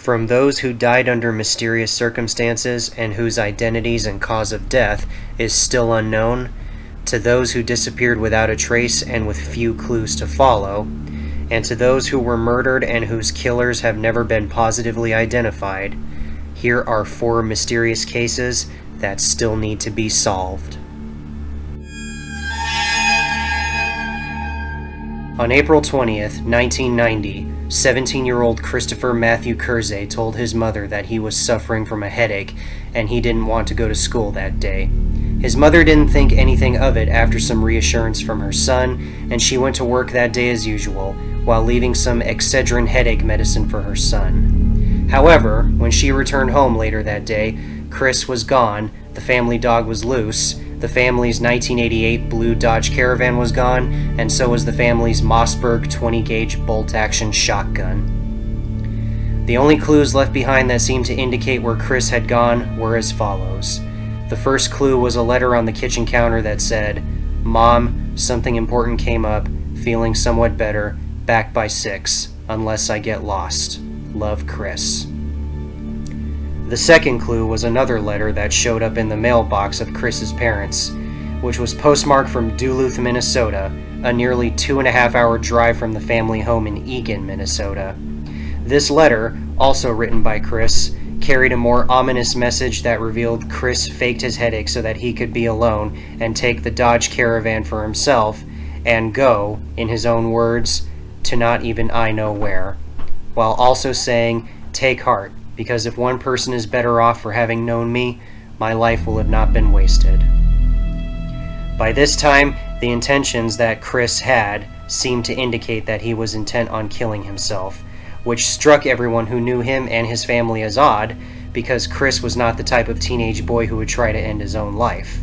From those who died under mysterious circumstances and whose identities and cause of death is still unknown, to those who disappeared without a trace and with few clues to follow, and to those who were murdered and whose killers have never been positively identified, here are 4 mysterious cases that still need to be solved. On April 20th, 1990, 17-year-old Christopher Matthew Kerze told his mother that he was suffering from a headache and he didn't want to go to school that day. His mother didn't think anything of it after some reassurance from her son, and she went to work that day as usual, while leaving some Excedrin headache medicine for her son. However, when she returned home later that day, Chris was gone, the family dog was loose, the family's 1988 blue Dodge Caravan was gone, and so was the family's Mossberg 20-gauge bolt-action shotgun. The only clues left behind that seemed to indicate where Chris had gone were as follows. The first clue was a letter on the kitchen counter that said, "Mom, something important came up, feeling somewhat better, back by 6, unless I get lost. Love, Chris." The second clue was another letter that showed up in the mailbox of Chris's parents, which was postmarked from Duluth, Minnesota, a nearly 2.5-hour drive from the family home in Eagan, Minnesota. This letter, also written by Chris, carried a more ominous message that revealed Chris faked his headache so that he could be alone and take the Dodge Caravan for himself and go, in his own words, to not even I know where, while also saying, "Take heart, because if one person is better off for having known me, my life will have not been wasted." By this time, the intentions that Chris had seemed to indicate that he was intent on killing himself, which struck everyone who knew him and his family as odd, because Chris was not the type of teenage boy who would try to end his own life.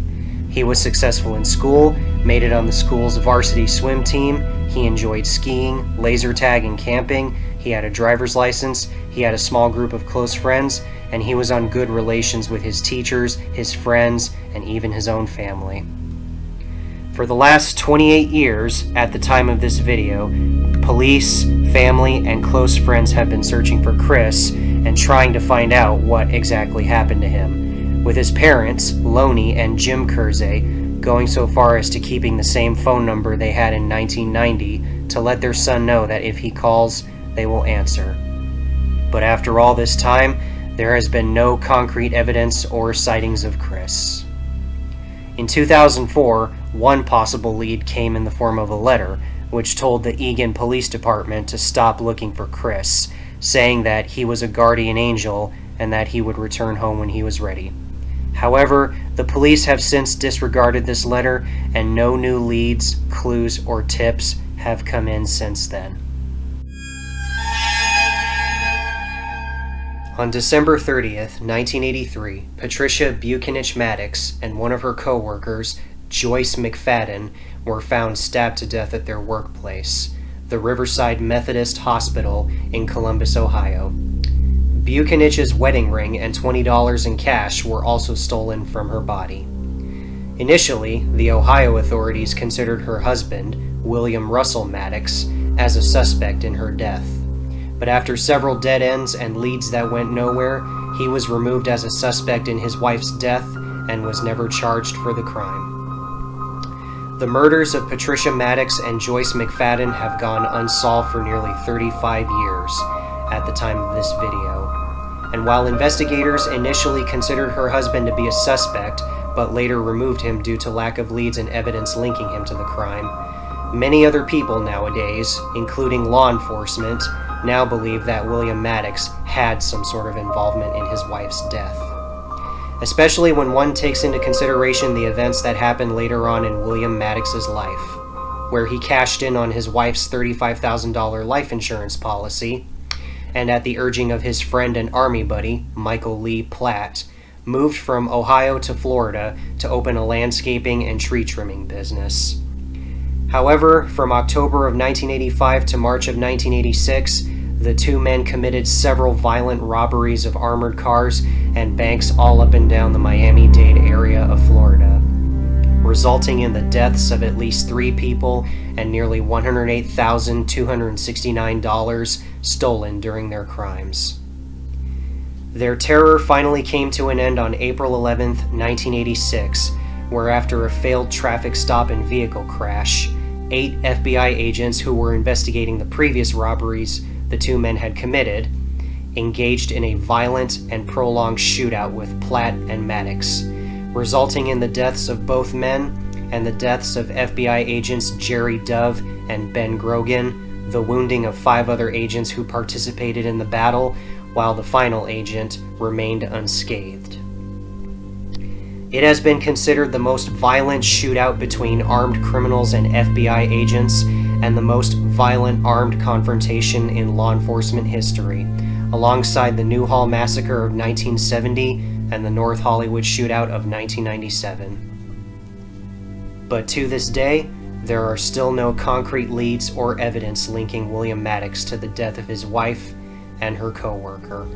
He was successful in school, made it on the school's varsity swim team, he enjoyed skiing, laser tag, and camping, he had a driver's license, he had a small group of close friends, and he was on good relations with his teachers, his friends, and even his own family. For the last 28 years, at the time of this video, police, family, and close friends have been searching for Chris and trying to find out what exactly happened to him, with his parents, Lonnie and Jim Kerze, going so far as to keeping the same phone number they had in 1990 to let their son know that if he calls, they will answer. But after all this time, there has been no concrete evidence or sightings of Chris. In 2004, one possible lead came in the form of a letter, which told the Eagan Police Department to stop looking for Chris, saying that he was a guardian angel and that he would return home when he was ready. However, the police have since disregarded this letter, and no new leads, clues, or tips have come in since then. On December 30th, 1983, Patricia Buchanich Matix and one of her co-workers, Joyce McFadden, were found stabbed to death at their workplace, the Riverside Methodist Hospital in Columbus, Ohio. Buchanich's wedding ring and $20 in cash were also stolen from her body. Initially, the Ohio authorities considered her husband, William Russell Matix, as a suspect in her death. But after several dead ends and leads that went nowhere, he was removed as a suspect in his wife's death and was never charged for the crime. The murders of Patricia Matix and Joyce McFadden have gone unsolved for nearly 35 years at the time of this video. And while investigators initially considered her husband to be a suspect, but later removed him due to lack of leads and evidence linking him to the crime, many other people nowadays, including law enforcement, now believe that William Matix had some sort of involvement in his wife's death. Especially when one takes into consideration the events that happened later on in William Matix's life, where he cashed in on his wife's $35,000 life insurance policy, and at the urging of his friend and army buddy, Michael Lee Platt, moved from Ohio to Florida to open a landscaping and tree trimming business. However, from October of 1985 to March of 1986, the two men committed several violent robberies of armored cars and banks all up and down the Miami-Dade area of Florida, resulting in the deaths of at least 3 people and nearly $108,269 stolen during their crimes. Their terror finally came to an end on April 11, 1986, where after a failed traffic stop and vehicle crash, 8 FBI agents who were investigating the previous robberies the two men had committed engaged in a violent and prolonged shootout with Platt and Matix, resulting in the deaths of both men and the deaths of FBI agents Jerry Dove and Ben Grogan, the wounding of 5 other agents who participated in the battle, while the final agent remained unscathed. It has been considered the most violent shootout between armed criminals and FBI agents, and the most violent armed confrontation in law enforcement history, alongside the Newhall Massacre of 1970 and the North Hollywood Shootout of 1997. But to this day, there are still no concrete leads or evidence linking William Matix to the death of his wife and her co-worker.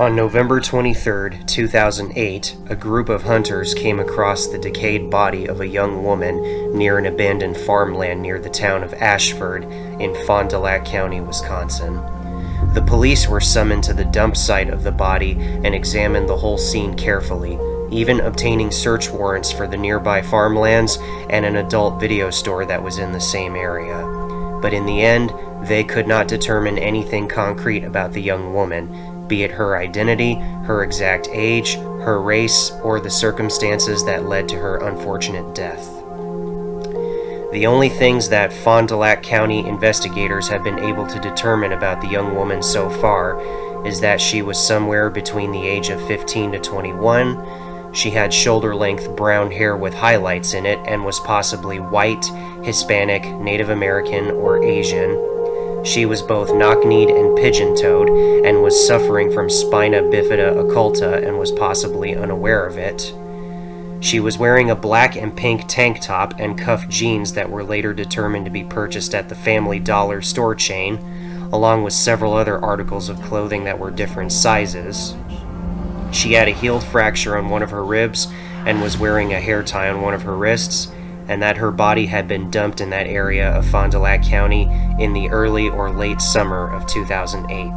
On November 23, 2008, a group of hunters came across the decayed body of a young woman near an abandoned farmland near the town of Ashford in Fond du Lac County, Wisconsin. The police were summoned to the dump site of the body and examined the whole scene carefully, even obtaining search warrants for the nearby farmlands and an adult video store that was in the same area. But in the end, they could not determine anything concrete about the young woman, be it her identity, her exact age, her race, or the circumstances that led to her unfortunate death. The only things that Fond du Lac County investigators have been able to determine about the young woman so far is that she was somewhere between the age of 15 to 21, she had shoulder-length brown hair with highlights in it and was possibly white, Hispanic, Native American, or Asian. She was both knock-kneed and pigeon-toed, and was suffering from spina bifida occulta and was possibly unaware of it. She was wearing a black and pink tank top and cuffed jeans that were later determined to be purchased at the Family Dollar store chain, along with several other articles of clothing that were different sizes. She had a healed fracture on one of her ribs and was wearing a hair tie on one of her wrists, and that her body had been dumped in that area of Fond du Lac County in the early or late summer of 2008.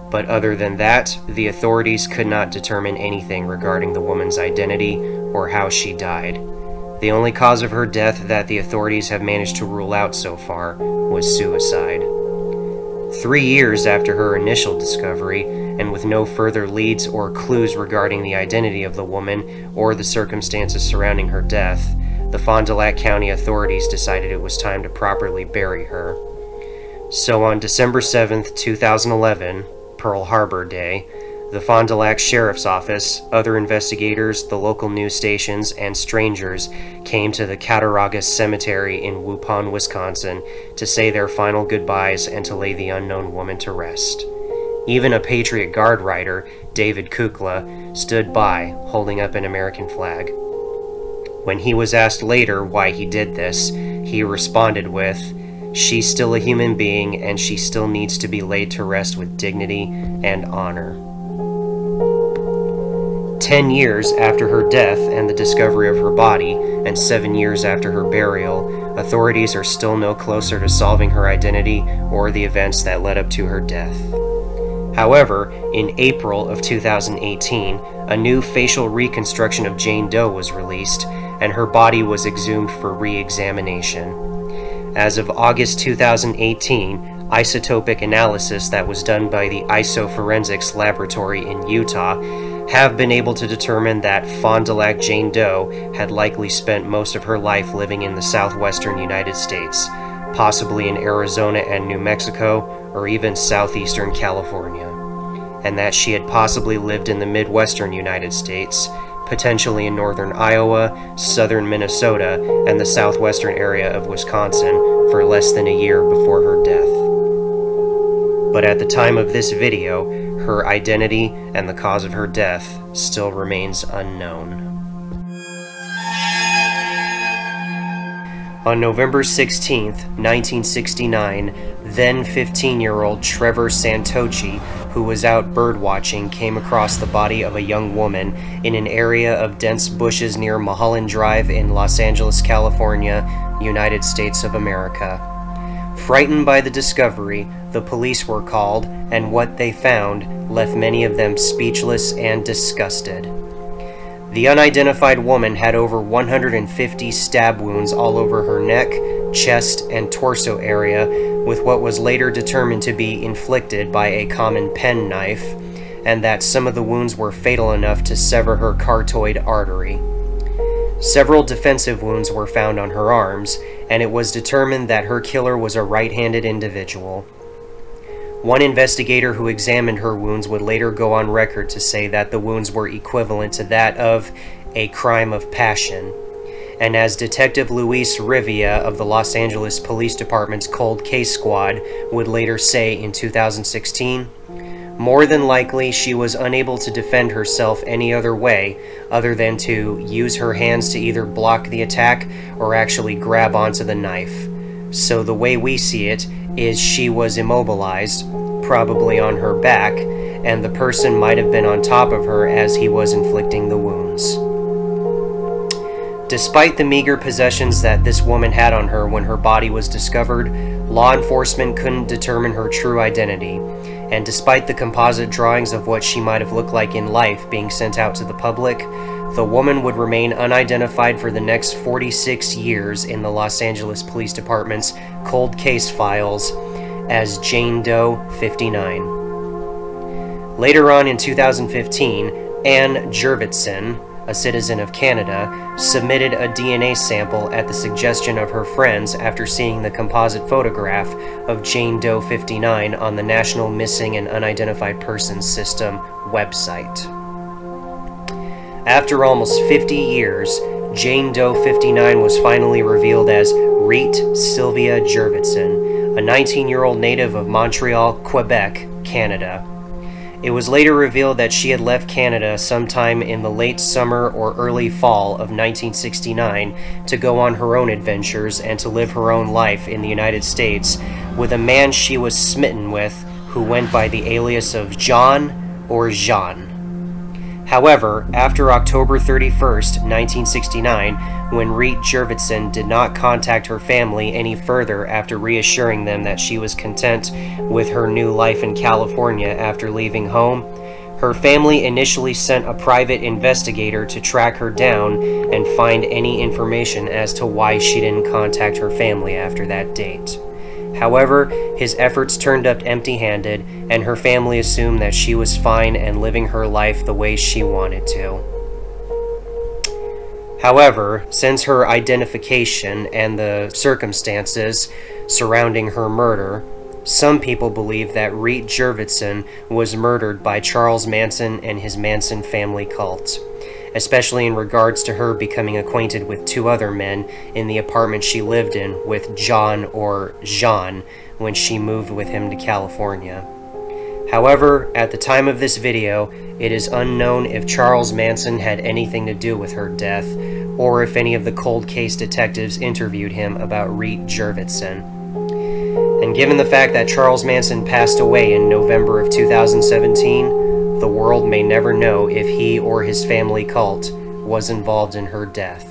But other than that, the authorities could not determine anything regarding the woman's identity or how she died. The only cause of her death that the authorities have managed to rule out so far was suicide. 3 years after her initial discovery, and with no further leads or clues regarding the identity of the woman or the circumstances surrounding her death, the Fond du Lac County authorities decided it was time to properly bury her. So on December 7th, 2011, Pearl Harbor Day, the Fond du Lac Sheriff's Office, other investigators, the local news stations, and strangers came to the Cattaraugus Cemetery in Waupun, Wisconsin to say their final goodbyes and to lay the unknown woman to rest. Even a Patriot Guard rider, David Kukla, stood by, holding up an American flag. When he was asked later why he did this, he responded with, "She's still a human being and she still needs to be laid to rest with dignity and honor." 10 years after her death and the discovery of her body, and 7 years after her burial, authorities are still no closer to solving her identity or the events that led up to her death. However, in April of 2018, a new facial reconstruction of Jane Doe was released, and her body was exhumed for re-examination. As of August 2018, isotopic analysis that was done by the Isoforensics Laboratory in Utah have been able to determine that Fond du Lac Jane Doe had likely spent most of her life living in the southwestern United States, possibly in Arizona and New Mexico, or even southeastern California, and that she had possibly lived in the midwestern United States, potentially in northern Iowa, southern Minnesota, and the southwestern area of Wisconsin for less than a year before her death. But at the time of this video, her identity and the cause of her death still remains unknown. On November 16, 1969, then 15-year-old Trevor Santochi, who was out birdwatching, came across the body of a young woman in an area of dense bushes near Mulholland Drive in Los Angeles, California, United States of America. Frightened by the discovery, the police were called, and what they found left many of them speechless and disgusted. The unidentified woman had over 150 stab wounds all over her neck, chest, and torso area, with what was later determined to be inflicted by a common penknife, and that some of the wounds were fatal enough to sever her carotid artery. Several defensive wounds were found on her arms, and it was determined that her killer was a right-handed individual. One investigator who examined her wounds would later go on record to say that the wounds were equivalent to that of a crime of passion. And as Detective Luis Rivia of the Los Angeles Police Department's Cold Case Squad would later say in 2016, more than likely she was unable to defend herself any other way other than to use her hands to either block the attack or actually grab onto the knife. So the way we see it is she was immobilized, probably on her back, and the person might have been on top of her as he was inflicting the wounds. Despite the meager possessions that this woman had on her when her body was discovered, law enforcement couldn't determine her true identity, and despite the composite drawings of what she might have looked like in life being sent out to the public, the woman would remain unidentified for the next 46 years in the Los Angeles Police Department's cold case files as Jane Doe 59. Later on in 2015, Anne Jurvetson, a citizen of Canada, submitted a DNA sample at the suggestion of her friends after seeing the composite photograph of Jane Doe 59 on the National Missing and Unidentified Persons System website. After almost 50 years, Jane Doe 59 was finally revealed as Reet Sylvia Jurvetson, a 19-year-old native of Montreal, Quebec, Canada. It was later revealed that she had left Canada sometime in the late summer or early fall of 1969 to go on her own adventures and to live her own life in the United States with a man she was smitten with who went by the alias of John or Jean. However, after October 31st, 1969, when Reet Jurvetson did not contact her family any further after reassuring them that she was content with her new life in California after leaving home, her family initially sent a private investigator to track her down and find any information as to why she didn't contact her family after that date. However, his efforts turned up empty-handed, and her family assumed that she was fine and living her life the way she wanted to. However, since her identification and the circumstances surrounding her murder, some people believe that Reet Jurvetson was murdered by Charles Manson and his Manson family cult, especially in regards to her becoming acquainted with two other men in the apartment she lived in with John or Jean when she moved with him to California. However, at the time of this video, it is unknown if Charles Manson had anything to do with her death, or if any of the cold case detectives interviewed him about Reet Jurvetson. And given the fact that Charles Manson passed away in November of 2017, the world may never know if he or his family cult was involved in her death.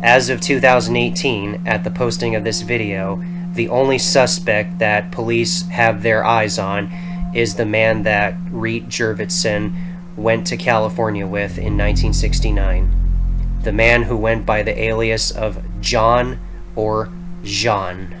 As of 2018, at the posting of this video, the only suspect that police have their eyes on is the man that Reet Jurvetson went to California with in 1969. The man who went by the alias of John or Jean.